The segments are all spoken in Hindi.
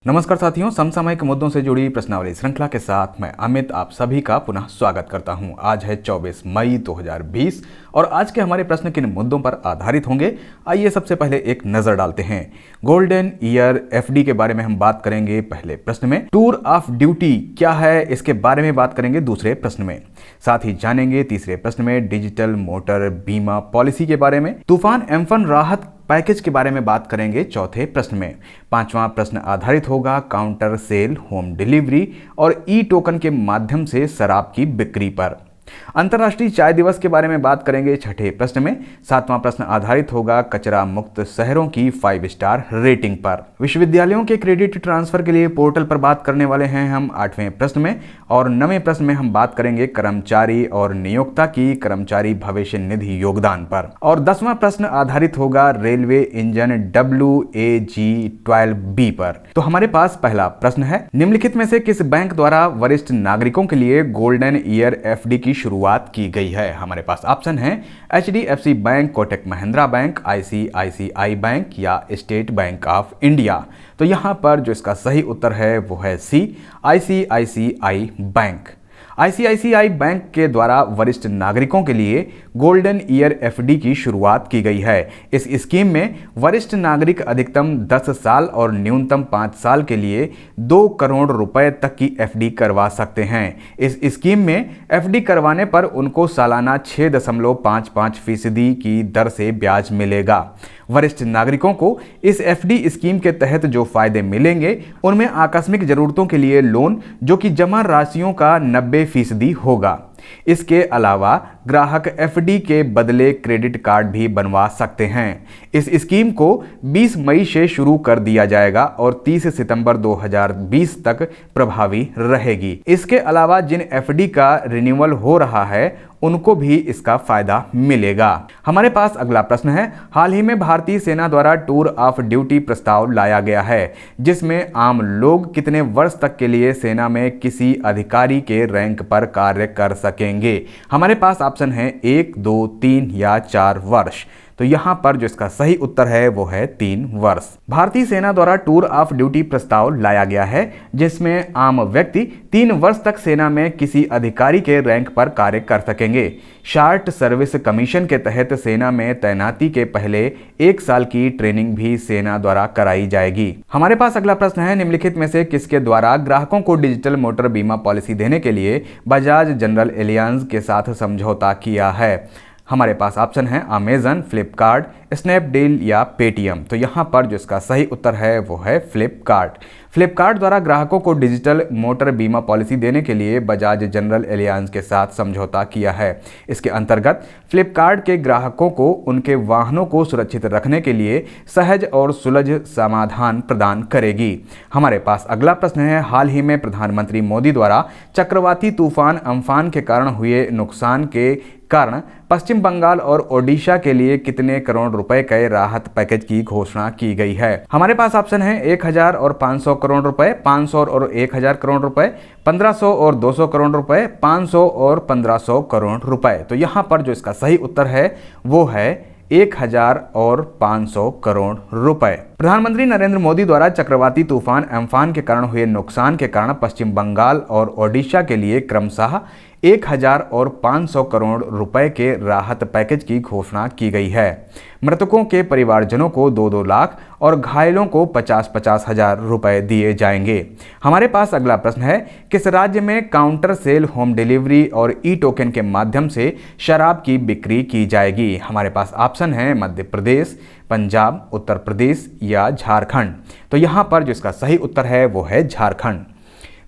नमस्कार साथियों, समसामयिक मुद्दों से जुड़ी प्रश्नावली श्रृंखला के साथ मैं अमित आप सभी का पुनः स्वागत करता हूं। आज है 24 मई 2020 और आज के हमारे प्रश्न किन मुद्दों पर आधारित होंगे, आइए सबसे पहले एक नजर डालते हैं। गोल्डन ईयर एफडी के बारे में हम बात करेंगे पहले प्रश्न में। टूर ऑफ ड्यूटी क्या है, इसके बारे में बात करेंगे दूसरे प्रश्न में। साथ ही जानेंगे तीसरे प्रश्न में डिजिटल मोटर बीमा पॉलिसी के बारे में। तूफान एम्फन राहत पैकेज के बारे में बात करेंगे चौथे प्रश्न में। पांचवा प्रश्न आधारित होगा काउंटर सेल, होम डिलीवरी और ई टोकन के माध्यम से शराब की बिक्री पर। अंतर्राष्ट्रीय चाय दिवस के बारे में बात करेंगे छठे प्रश्न में। सातवां प्रश्न आधारित होगा कचरा मुक्त शहरों की 5 स्टार रेटिंग पर। विश्वविद्यालयों के क्रेडिट ट्रांसफर के लिए पोर्टल पर बात करने वाले हैं हम आठवें प्रश्न में। और 9वें प्रश्न में हम बात करेंगे कर्मचारी और नियोक्ता की कर्मचारी भविष्य निधि योगदान पर। और 10वां प्रश्न आधारित होगा रेलवे इंजन WAG-12B पर। तो हमारे पास पहला प्रश्न है, निम्नलिखित में से किस बैंक द्वारा वरिष्ठ नागरिकों के लिए गोल्डन ईयर एफडी की शुरुआत की गई है? हमारे पास ऑप्शन है HDFC bank, Kotak Mahindra bank, ICICI bank या स्टेट बैंक ऑफ इंडिया। तो यहां पर जो इसका सही उत्तर है वो है सी, ICICI बैंक। ICICI बैंक के द्वारा वरिष्ठ नागरिकों के लिए गोल्डन ईयर एफडी की शुरुआत की गई है। इस स्कीम में वरिष्ठ नागरिक अधिकतम 10 साल और न्यूनतम 5 साल के लिए 2 करोड़ रुपए तक की एफडी करवा सकते हैं। इस स्कीम में एफडी करवाने पर उनको सालाना 6.55% की दर से ब्याज मिलेगा। वरिष्ठ नागरिकों को इस एफडी स्कीम के तहत जो फायदे मिलेंगे उनमें आकस्मिक जरूरतों के लिए लोन जो कि जमा राशियों का 90% होगा। इसके अलावा ग्राहक एफडी के बदले क्रेडिट कार्ड भी बनवा सकते हैं। इस स्कीम को 20 मई से शुरू कर दिया जाएगा और 30 सितंबर 2020 तक प्रभावी रहेगी। इसके अलावा जिन एफडी का रिन्यूअल हो रहा है उनको भी इसका फायदा मिलेगा। हमारे पास अगला प्रश्न है, हाल ही में भारतीय सेना द्वारा टूर ऑफ ड्यूटी प्रस्ताव लाया गया है जिसमें आम लोग कितने वर्ष तक के लिए सेना में किसी अधिकारी के रैंक पर कार्य कर सकेंगे? हमारे पास ऑप्शन है 1, 2, 3 या 4 वर्ष। तो यहां पर जो इसका सही उत्तर है वो है 3 वर्ष। भारतीय सेना द्वारा टूर ऑफ ड्यूटी प्रस्ताव लाया गया है जिसमें आम व्यक्ति 3 वर्ष तक सेना में किसी अधिकारी के रैंक पर कार्य कर सकेंगे। शार्ट सर्विस कमीशन के तहत सेना में तैनाती के पहले 1 साल की ट्रेनिंग भी सेना द्वारा कराई जाएगी। हमारे पास अगला प्रश्न है, निम्नलिखित में से किसके द्वारा ग्राहकों को डिजिटल मोटर बीमा पॉलिसी देने के लिए बजाज जनरल एलियांज के साथ समझौता किया है? हमारे पास ऑप्शन है अमेजन, फ्लिपकार्ट, स्नैपडील या पेटीएम। तो यहाँ पर जो इसका सही उत्तर है वो है फ्लिपकार्ट। फ्लिपकार्ट द्वारा ग्राहकों को डिजिटल मोटर बीमा पॉलिसी देने के लिए बजाज जनरल एलियांज के साथ समझौता किया है। इसके अंतर्गत फ्लिपकार्ट के ग्राहकों को उनके वाहनों को सुरक्षित रखने के लिए सहज और सुलझ समाधान प्रदान करेगी। हमारे पास अगला प्रश्न है, हाल ही में प्रधानमंत्री मोदी द्वारा चक्रवाती तूफान अम्फान के कारण हुए नुकसान के कारण पश्चिम बंगाल और ओडिशा के लिए कितने करोड़ रुपए के राहत पैकेज की घोषणा की गई है? हमारे पास ऑप्शन है 1000 और 500 करोड़ रुपए, 500 और 1000 करोड़ रुपए, 1500 और 200 करोड़ रुपए, 500 और 1500 करोड़ रुपए। तो यहां पर जो इसका सही उत्तर है वो है 1000 और 500 करोड़ रुपए। प्रधानमंत्री नरेंद्र मोदी द्वारा चक्रवाती तूफान अम्फान के कारण हुए नुकसान के कारण पश्चिम बंगाल और ओडिशा के लिए क्रमशः 1000 और 500 करोड़ रुपए के राहत पैकेज की घोषणा की गई है। मृतकों के परिवारजनों को 2-2 लाख और घायलों को 50-50 हजार रुपए दिए जाएंगे। हमारे पास अगला प्रश्न है, किस राज्य में काउंटर सेल, होम डिलीवरी और ई टोकन के माध्यम से शराब की बिक्री की जाएगी? हमारे पास ऑप्शन है मध्य प्रदेश, पंजाब, उत्तर प्रदेश या झारखंड। तो यहाँ पर जो इसका सही उत्तर है वो है झारखंड।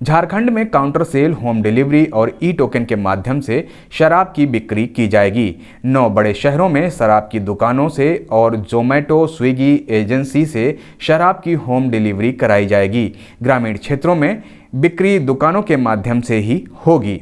झारखंड में काउंटर सेल, होम डिलीवरी और ई टोकन के माध्यम से शराब की बिक्री की जाएगी। 9 बड़े शहरों में शराब की दुकानों से और जोमेटो, स्विगी एजेंसी से शराब की होम डिलीवरी कराई जाएगी। ग्रामीण क्षेत्रों में बिक्री दुकानों के माध्यम से ही होगी।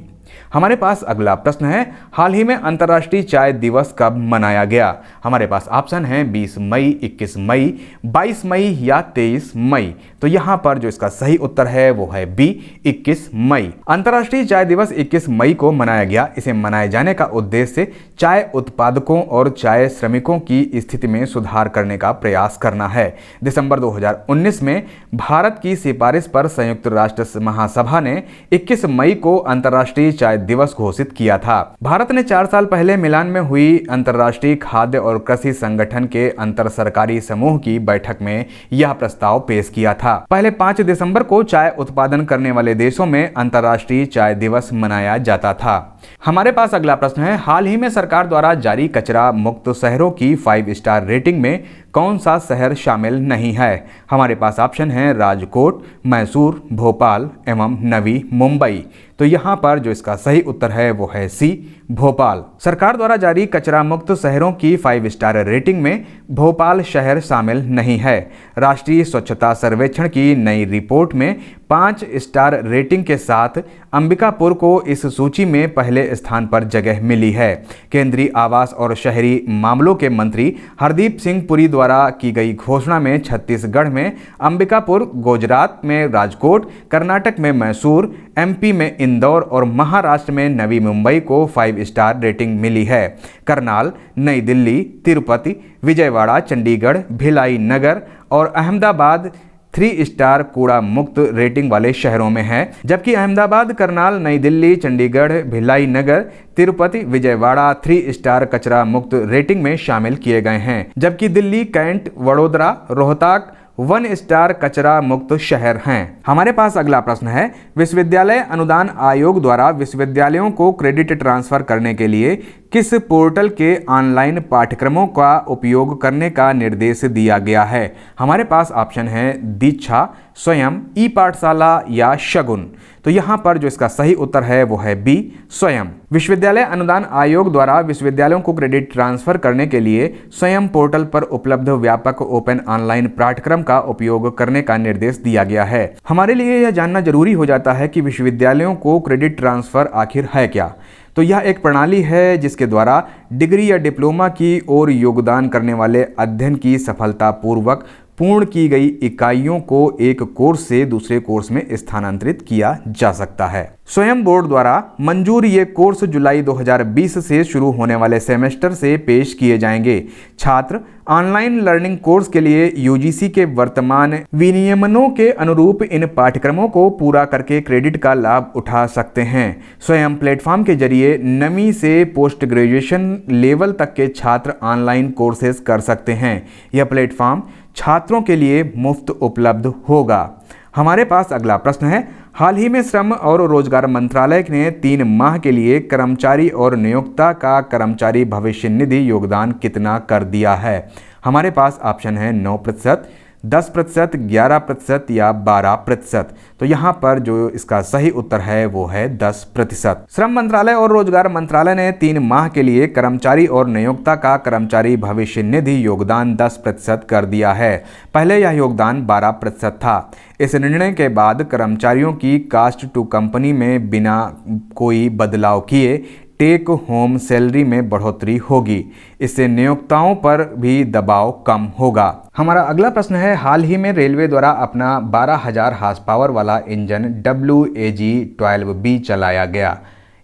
हमारे पास अगला प्रश्न है, हाल ही में अंतर्राष्ट्रीय चाय दिवस कब मनाया गया? हमारे पास ऑप्शन है 20 मई, 21 मई, 22 मई या 23 मई। तो यहाँ पर जो इसका सही उत्तर है वो है बी, 21 मई। अंतर्राष्ट्रीय चाय दिवस 21 मई को मनाया गया। इसे मनाए जाने का उद्देश्य चाय उत्पादकों और चाय श्रमिकों की स्थिति में सुधार करने का प्रयास करना है। दिसंबर 2019 में भारत की सिफारिश पर संयुक्त राष्ट्र महासभा ने 21 मई को अंतर्राष्ट्रीय चाय दिवस घोषित किया था। भारत ने 4 साल पहले मिलान में हुई अंतर्राष्ट्रीय खाद्य और कृषि संगठन के अंतर सरकारी समूह की बैठक में यह प्रस्ताव पेश किया था। पहले 5 दिसंबर को चाय उत्पादन करने वाले देशों में अंतर्राष्ट्रीय चाय दिवस मनाया जाता था। हमारे पास अगला प्रश्न है, हाल ही में सरकार द्वारा जारी कचरा मुक्त शहरों की 5 स्टार रेटिंग में कौन सा शहर शामिल नहीं है? हमारे पास ऑप्शन है राजकोट, मैसूर, भोपाल एवं नवी मुंबई। तो यहाँ पर जो इसका सही उत्तर है वो है सी, भोपाल। सरकार द्वारा जारी कचरा मुक्त शहरों की 5 स्टार रेटिंग में भोपाल शहर शामिल नहीं है। राष्ट्रीय स्वच्छता सर्वेक्षण की नई रिपोर्ट में 5 स्टार रेटिंग के साथ अंबिकापुर को इस सूची में पहले स्थान पर जगह मिली है। केंद्रीय आवास और शहरी मामलों के मंत्री हरदीप सिंह पुरी द्वारा की गई घोषणा में छत्तीसगढ़ में अंबिकापुर, गुजरात में राजकोट, कर्नाटक में मैसूर, एमपी में इंदौर और महाराष्ट्र में नवी मुंबई को 5 स्टार रेटिंग मिली है। करनाल, नई दिल्ली, तिरुपति, विजयवाड़ा, चंडीगढ़, भिलाई नगर और अहमदाबाद 3 स्टार कूड़ा मुक्त रेटिंग वाले शहरों में है, जबकि अहमदाबाद, करनाल, नई दिल्ली, चंडीगढ़, भिलाई नगर, तिरुपति, विजयवाड़ा 3 स्टार कचरा मुक्त रेटिंग में शामिल किए गए हैं, जबकि दिल्ली, कैंट, वडोदरा, रोहतक 1 स्टार कचरा मुक्त शहर हैं। हमारे पास अगला प्रश्न है, विश्वविद्यालय अनुदान आयोग द्वारा विश्वविद्यालयों को क्रेडिट ट्रांसफर करने के लिए किस पोर्टल के ऑनलाइन पाठ्यक्रमों का उपयोग करने का निर्देश दिया गया है? हमारे पास ऑप्शन है दीक्षा, स्वयं, ई पाठशाला या शगुन। तो यहाँ पर जो इसका सही उत्तर है वो है बी, स्वयं। विश्वविद्यालय अनुदान आयोग द्वारा विश्वविद्यालयों को क्रेडिट ट्रांसफर करने के लिए स्वयं पोर्टल पर उपलब्ध व्यापक ओपन ऑनलाइन पाठ्यक्रम का उपयोग करने का निर्देश दिया गया है। हमारे लिए यह जानना जरूरी हो जाता है कि विश्वविद्यालयों को क्रेडिट ट्रांसफर आखिर है क्या। तो यह एक प्रणाली है जिसके द्वारा डिग्री या डिप्लोमा की ओर योगदान करने वाले अध्ययन की सफलतापूर्वक पूर्ण की गई इकाइयों को एक कोर्स से दूसरे कोर्स में स्थानांतरित किया जा सकता है। स्वयं बोर्ड द्वारा मंजूर ये कोर्स जुलाई 2020 से शुरू होने वाले सेमेस्टर से पेश किए जाएंगे। छात्र ऑनलाइन लर्निंग कोर्स के लिए यूजीसी के वर्तमान विनियमनों के अनुरूप इन पाठ्यक्रमों को पूरा करके क्रेडिट का लाभ उठा सकते हैं। स्वयं प्लेटफॉर्म के जरिए नवीं से पोस्ट ग्रेजुएशन लेवल तक के छात्र ऑनलाइन कोर्सेज कर सकते हैं। यह प्लेटफॉर्म छात्रों के लिए मुफ्त उपलब्ध होगा। हमारे पास अगला प्रश्न है, हाल ही में श्रम और रोजगार मंत्रालय ने 3 माह के लिए कर्मचारी और नियोक्ता का कर्मचारी भविष्य निधि योगदान कितना कर दिया है? हमारे पास ऑप्शन है 9%, 10%, 11% या 12%। तो यहाँ पर जो इसका सही उत्तर है वो है 10%। श्रम मंत्रालय और रोजगार मंत्रालय ने 3 माह के लिए कर्मचारी और नियोक्ता का कर्मचारी भविष्य निधि योगदान 10% कर दिया है। पहले यह योगदान 12% था। इस निर्णय के बाद कर्मचारियों की कास्ट टू कंपनी में बिना कोई बदलाव किए टेक होम सैलरी में बढ़ोतरी होगी। इससे नियोक्ताओं पर भी दबाव कम होगा। हमारा अगला प्रश्न है, हाल ही में रेलवे द्वारा अपना 12,000 हार्स पावर वाला इंजन WAG-12B चलाया गया।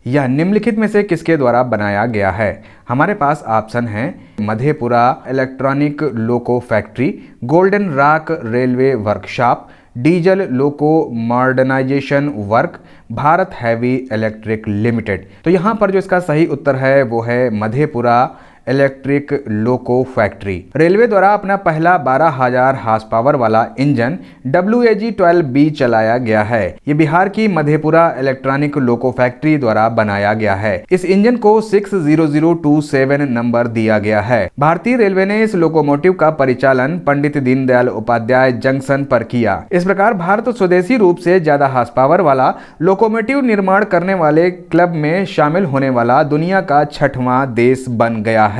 यह निम्नलिखित में से किसके द्वारा बनाया गया है? हमारे पास ऑप्शन है Madhepura electronic loco factory, golden rock railway workshop, diesel loco modernisation work, Bharat heavy electric limited. तो यहाँ पर जो इसका सही उत्तर है वो है Madhepura electric loco factory. Railway द्वारा अपना पहला 12,000 हार्स पावर वाला इंजन WAG-12B चलाया गया है। ये बिहार की मधेपुरा इलेक्ट्रॉनिक लोको फैक्ट्री द्वारा बनाया गया है। इस इंजन को 60027 नंबर दिया गया है। भारतीय रेलवे ने इस लोकोमोटिव का परिचालन पंडित दीनदयाल उपाध्याय जंक्शन पर किया। इस प्रकार भारत स्वदेशी रूप से ज्यादा हार्स पावर वाला लोकोमोटिव निर्माण करने वाले क्लब में शामिल होने वाला दुनिया का 6वां देश बन गया है।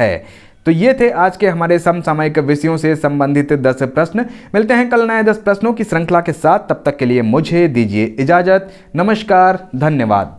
तो ये थे आज के हमारे समसामयिक विषयों से संबंधित 10 प्रश्न। मिलते हैं कल नए 10 प्रश्नों की श्रृंखला के साथ। तब तक के लिए मुझे दीजिए इजाजत। नमस्कार, धन्यवाद।